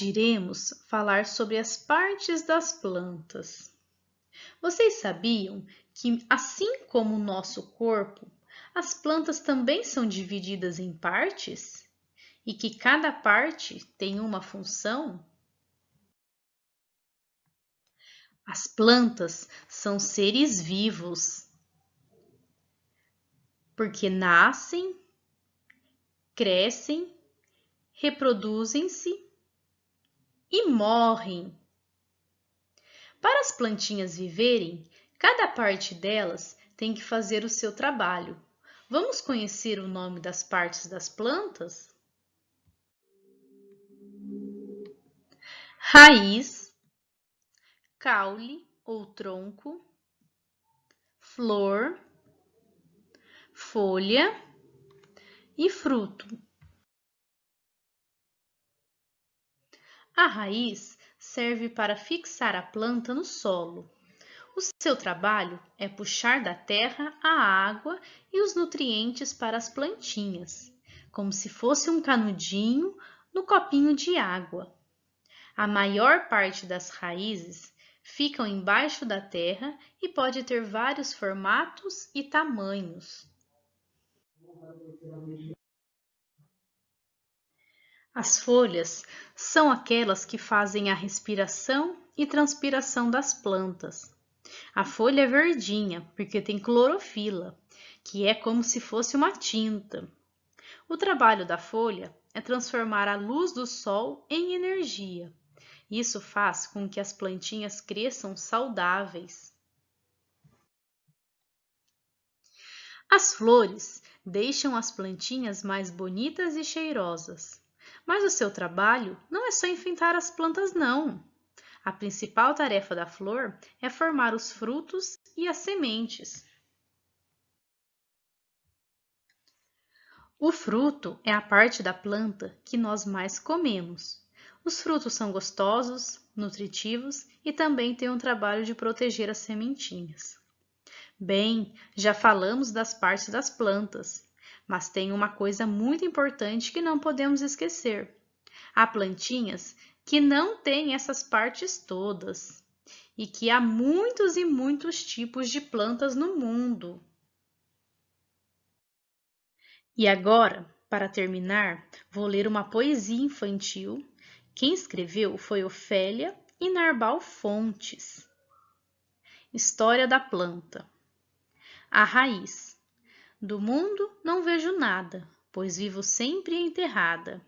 Iremos falar sobre as partes das plantas. Vocês sabiam que, assim como o nosso corpo, as plantas também são divididas em partes? E que cada parte tem uma função? As plantas são seres vivos, porque nascem, crescem, reproduzem-se e morrem. Para as plantinhas viverem, cada parte delas tem que fazer o seu trabalho. Vamos conhecer o nome das partes das plantas? Raiz, caule ou tronco, flor, folha e fruto. A raiz serve para fixar a planta no solo. O seu trabalho é puxar da terra a água e os nutrientes para as plantinhas, como se fosse um canudinho no copinho de água. A maior parte das raízes ficam embaixo da terra e pode ter vários formatos e tamanhos. As folhas são aquelas que fazem a respiração e transpiração das plantas. A folha é verdinha porque tem clorofila, que é como se fosse uma tinta. O trabalho da folha é transformar a luz do sol em energia. Isso faz com que as plantinhas cresçam saudáveis. As flores deixam as plantinhas mais bonitas e cheirosas. Mas o seu trabalho não é só enfeitar as plantas, não. A principal tarefa da flor é formar os frutos e as sementes. O fruto é a parte da planta que nós mais comemos. Os frutos são gostosos, nutritivos e também têm um trabalho de proteger as sementinhas. Bem, já falamos das partes das plantas, mas tem uma coisa muito importante que não podemos esquecer. Há plantinhas que não têm essas partes todas e que há muitos e muitos tipos de plantas no mundo. E agora, para terminar, vou ler uma poesia infantil. Quem escreveu foi Ofélia e Narbal Fontes. História da planta. A raiz. Do mundo não vejo nada, pois vivo sempre enterrada.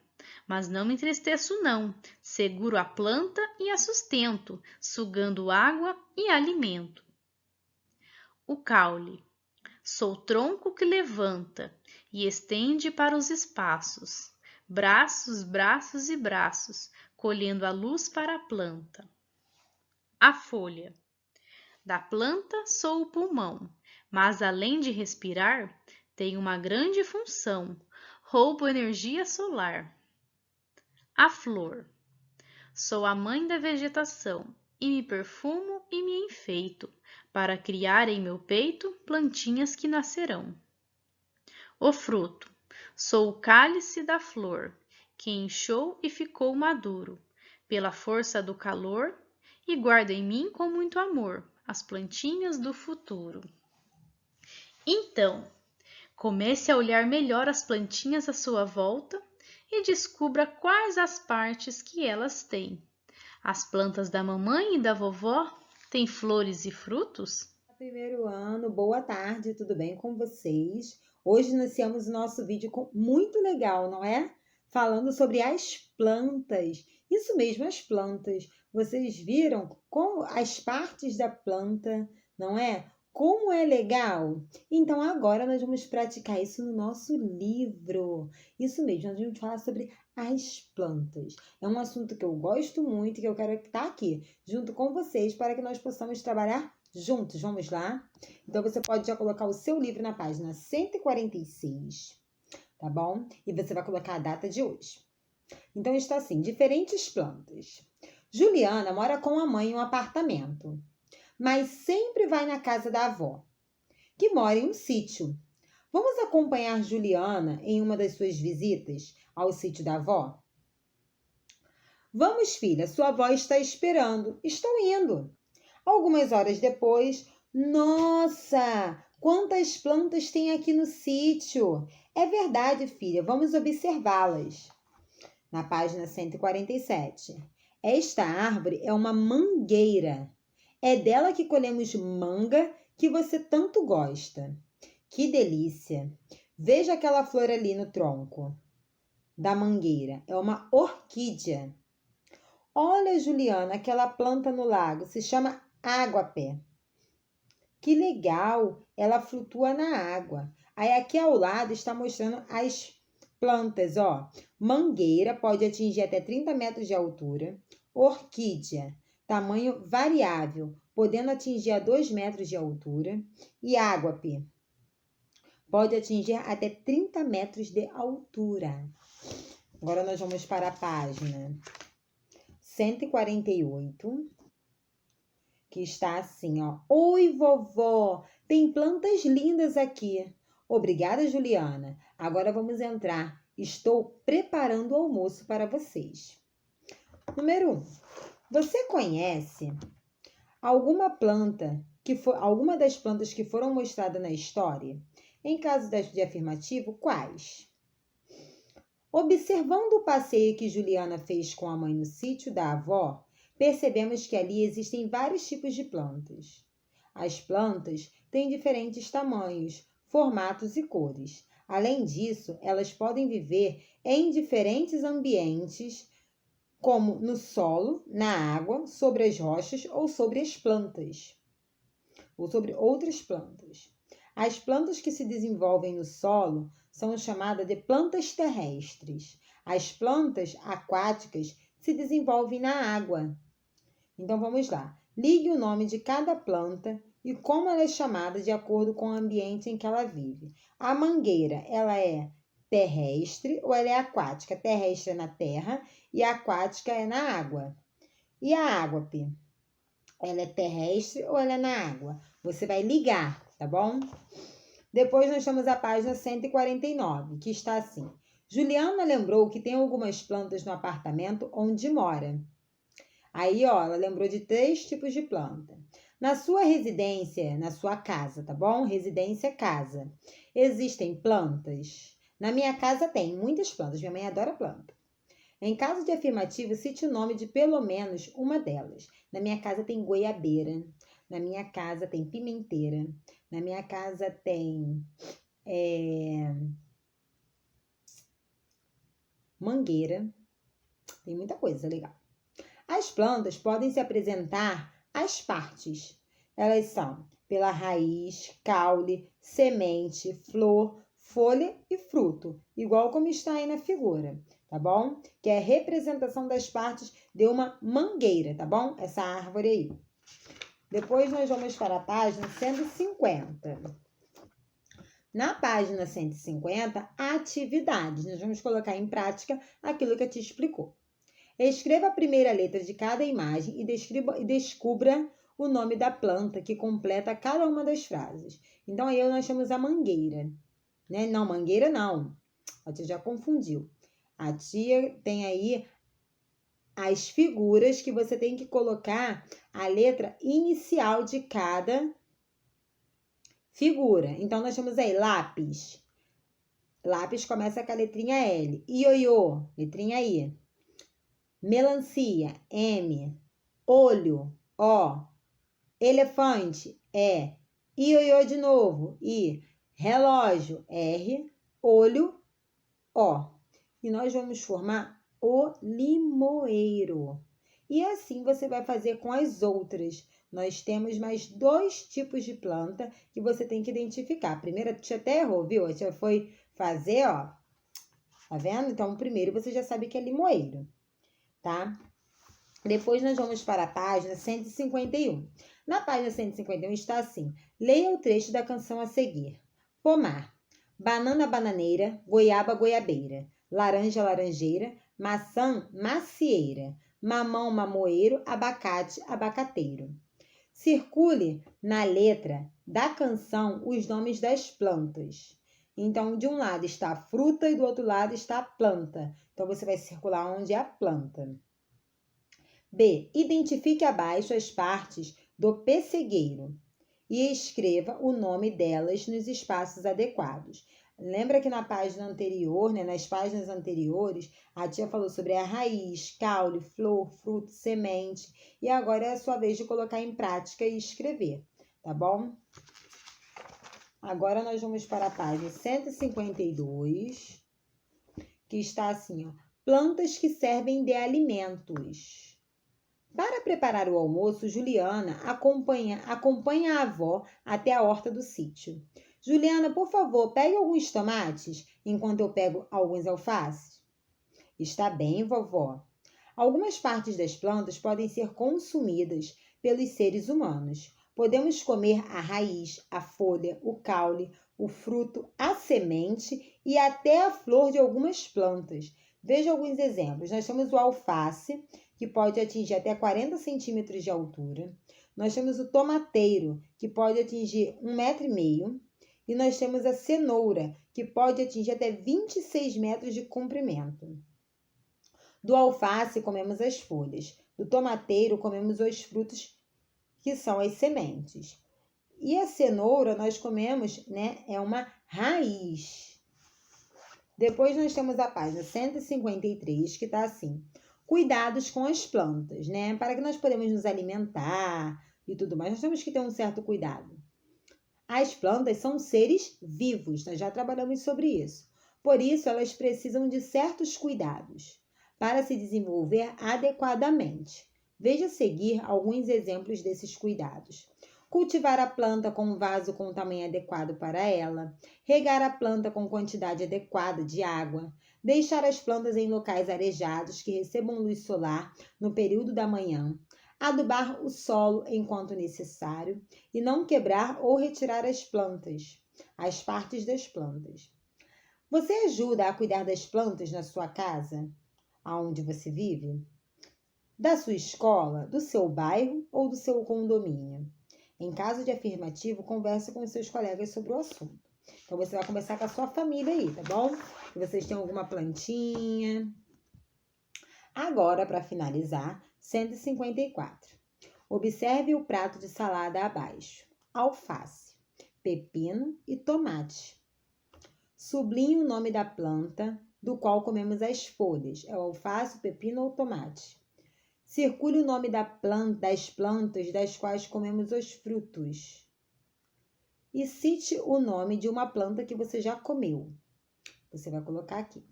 Mas não me entristeço não, seguro a planta e a sustento, sugando água e alimento. O caule. Sou tronco que levanta e estende para os espaços, braços, braços e braços, colhendo a luz para a planta. A folha. Da planta sou o pulmão, mas além de respirar, tenho uma grande função, roubo energia solar. A flor. Sou a mãe da vegetação e me perfumo e me enfeito, para criar em meu peito plantinhas que nascerão. O fruto. Sou o cálice da flor, que inchou e ficou maduro, pela força do calor, e guardo em mim com muito amor as plantinhas do futuro. Então, comece a olhar melhor as plantinhas à sua volta e descubra quais as partes que elas têm. As plantas da mamãe e da vovó têm flores e frutos? Primeiro ano, boa tarde, tudo bem com vocês? Hoje iniciamos o nosso vídeo muito legal, não é? Falando sobre as plantas. Isso mesmo, as plantas. Vocês viram como as partes da planta, não é? Como é legal? Então agora nós vamos praticar isso no nosso livro. Isso mesmo, nós vamos falar sobre as plantas. É um assunto que eu gosto muito e que eu quero estar aqui junto com vocês para que nós possamos trabalhar juntos. Vamos lá? Então você pode já colocar o seu livro na página 146, tá bom? E você vai colocar a data de hoje. Então está assim: diferentes plantas. Juliana mora com a mãe em um apartamento, mas sempre vai na casa da avó, que mora em um sítio. Vamos acompanhar Juliana em uma das suas visitas ao sítio da avó? Vamos, filha, sua avó está esperando. Estou indo. Algumas horas depois, nossa, quantas plantas tem aqui no sítio! É verdade, filha, vamos observá-las. Na página 147. Esta árvore é uma mangueira. É dela que colhemos manga que você tanto gosta. Que delícia! Veja aquela flor ali no tronco da mangueira. É uma orquídea. Olha, Juliana, aquela planta no lago. Se chama águapé. Que legal! Ela flutua na água. Aí aqui ao lado está mostrando as plantas, ó. Mangueira pode atingir até 30 metros de altura. Orquídea, tamanho variável, podendo atingir a 2 metros de altura. E águape, pode atingir até 30 metros de altura. Agora nós vamos para a página 148, que está assim, ó. Oi, vovó, tem plantas lindas aqui. Obrigada, Juliana. Agora vamos entrar. Estou preparando o almoço para vocês. Número 1. Você conhece alguma das plantas que foram mostradas na história? Em caso de afirmativo, quais? Observando o passeio que Juliana fez com a mãe no sítio da avó, percebemos que ali existem vários tipos de plantas. As plantas têm diferentes tamanhos, formatos e cores. Além disso, elas podem viver em diferentes ambientes, como no solo, na água, sobre as rochas ou sobre as plantas, ou sobre outras plantas. As plantas que se desenvolvem no solo são chamadas de plantas terrestres. As plantas aquáticas se desenvolvem na água. Então vamos lá. Ligue o nome de cada planta e como ela é chamada de acordo com o ambiente em que ela vive. A mangueira, ela é terrestre ou ela é aquática? Terrestre é na terra e aquática é na água. E a águape? Ela é terrestre ou ela é na água? Você vai ligar, tá bom? Depois nós temos a página 149, que está assim. Juliana lembrou que tem algumas plantas no apartamento onde mora. Aí, ó, ela lembrou de 3 tipos de planta. Na sua residência, na sua casa, tá bom? Residência é casa. Existem plantas? Na minha casa tem muitas plantas. Minha mãe adora planta. Em caso de afirmativo, cite o nome de pelo menos uma delas. Na minha casa tem goiabeira. Na minha casa tem pimenteira. Na minha casa tem mangueira. Tem muita coisa legal. As plantas podem se apresentar às partes. Elas são pela raiz, caule, semente, flor, folha e fruto. Igual como está aí na figura, tá bom? Que é a representação das partes de uma mangueira, tá bom? Essa árvore aí. Depois nós vamos para a página 150. Na página 150, atividades. Nós vamos colocar em prática aquilo que a tia explicou. Escreva a primeira letra de cada imagem e descubra o nome da planta que completa cada uma das frases. Então, aí nós chamamos a mangueira. Né? Não, mangueira não. A tia já confundiu. A tia tem aí as figuras que você tem que colocar a letra inicial de cada figura. Então, nós chamamos aí lápis. Lápis começa com a letrinha L. Ioiô, letrinha I. Melancia, M. Olho, O. Elefante, E. Ioiô de novo, I. Relógio, R. Olho, O. E nós vamos formar o limoeiro. E assim você vai fazer com as outras. Nós temos mais 2 tipos de planta que você tem que identificar. A primeira, a tia até errou, viu? A tia foi fazer, ó. Tá vendo? Então, o primeiro você já sabe que é limoeiro, tá? Depois nós vamos para a página 151. Na página 151 está assim. Leia o trecho da canção a seguir. Pomar. Banana, bananeira. Goiaba, goiabeira. Laranja, laranjeira. Maçã, macieira. Mamão, mamoeiro. Abacate, abacateiro. Circule na letra da canção os nomes das plantas. Então, de um lado está a fruta e do outro lado está a planta. Então, você vai circular onde é a planta. B. Identifique abaixo as partes do pessegueiro e escreva o nome delas nos espaços adequados. Lembra que na página anterior, nas páginas anteriores, a tia falou sobre a raiz, caule, flor, fruto, semente. E agora é a sua vez de colocar em prática e escrever, tá bom? Agora nós vamos para a página 152, que está assim, ó. Plantas que servem de alimentos. Para preparar o almoço, Juliana acompanha a avó até a horta do sítio. Juliana, por favor, pegue alguns tomates enquanto eu pego alguns alfaces. Está bem, vovó. Algumas partes das plantas podem ser consumidas pelos seres humanos. Podemos comer a raiz, a folha, o caule, o fruto, a semente e até a flor de algumas plantas. Veja alguns exemplos. Nós temos o alface, que pode atingir até 40 centímetros de altura. Nós temos o tomateiro, que pode atingir 1,5 m. E nós temos a cenoura, que pode atingir até 26 metros de comprimento. Do alface, comemos as folhas. Do tomateiro, comemos os frutos, que são as sementes. E a cenoura, nós comemos, é uma raiz. Depois nós temos a página 153, que está assim. Cuidados com as plantas, Para que nós podemos nos alimentar e tudo mais, nós temos que ter um certo cuidado. As plantas são seres vivos, nós já trabalhamos sobre isso. Por isso, elas precisam de certos cuidados para se desenvolver adequadamente. Veja a seguir alguns exemplos desses cuidados. Cultivar a planta com um vaso com tamanho adequado para ela, regar a planta com quantidade adequada de água, deixar as plantas em locais arejados que recebam luz solar no período da manhã, adubar o solo enquanto necessário e não quebrar ou retirar as partes das plantas. Você ajuda a cuidar das plantas na sua casa, aonde você vive? Da sua escola, do seu bairro ou do seu condomínio? Em caso de afirmativo, converse com os seus colegas sobre o assunto. Então, você vai conversar com a sua família aí, tá bom? Se vocês têm alguma plantinha. Agora, para finalizar, 154. Observe o prato de salada abaixo. Alface, pepino e tomate. Sublinhe o nome da planta do qual comemos as folhas. É o alface, o pepino ou o tomate. Circule o nome das plantas das quais comemos os frutos. E cite o nome de uma planta que você já comeu. Você vai colocar aqui.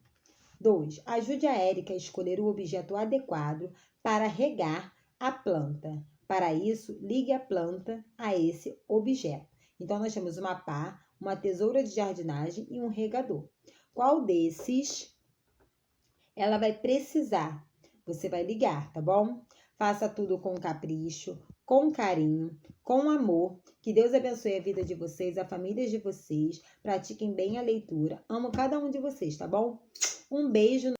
2. Ajude a Érica a escolher o objeto adequado para regar a planta. Para isso, ligue a planta a esse objeto. Então, nós temos uma pá, uma tesoura de jardinagem e um regador. Qual desses ela vai precisar? Você vai ligar, tá bom? Faça tudo com capricho, com carinho, com amor. Que Deus abençoe a vida de vocês, a família de vocês. Pratiquem bem a leitura. Amo cada um de vocês, tá bom? Um beijo.